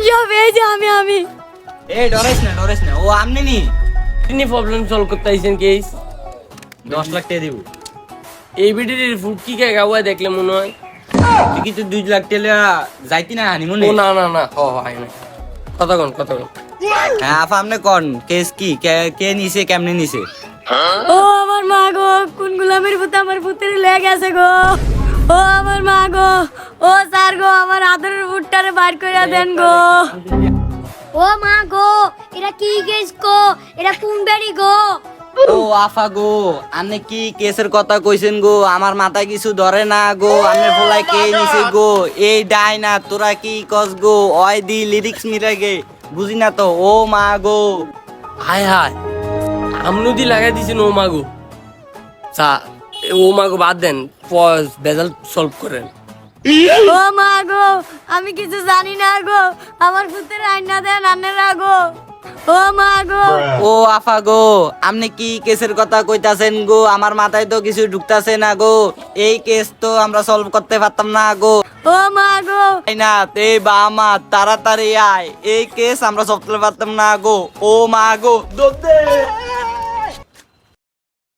সব এই যে আমি এ ডরাইস না ও আমনি নি তিনি প্রবলেম সলভ করতে আইছেন কেস 10 লাখ টাকা দিব এই ভিডিওর ফুড কি কে গাওয়া দেখলে মনে হয় তুই কি তো 2 লাখ টাকা যাইতি না হানিমুনে ও না হয় না কতক্ষণ হ্যাঁ আপা আপনি কোন কেস কি কে নিছে কেমনে নিছে ও আমার মা গো কোন গোলামের ভূত আমার ভূতের লেগ আছে গো ও আমার মা গো ও স্যার গো আমার আদরের ভূতটারে বাইর করে দেন গো ও মা গো এরা কি কেস গো এরা কোন বাড়ি গো ও আফা গো আপনি কি কেসের কথা কইছেন গো আমার মাথায় কিছু ধরে না গো আপনি ফলাই কে নিছে গো এই ডাই না তোরা কি কস গো ওই দি লিরিক্স মিলে গে বুঝি না তো ও মা গো হায় আমনুদি লাগাই দিছেন ও মাগো ও মাগো বাদ দেন বেজাল সলভ করেন ও মা গো আমি কিছু জানি না গো আমার ভূতের আইনা দেন আন্নেরা গো ও মা গো ও আফা গো আপনি কি কেসের কথা কইতাছেন গো আমার মাথায় তো কিছু ঢুকতাছে না গো এই কেস তো আমরা সলভ করতে পারতাম না গো ও মা গো তাই না তে বা মা তাড়াতাড়ি আয় এই কেস আমরা সলভ করতে পারতাম না গো ও মা গো দোতে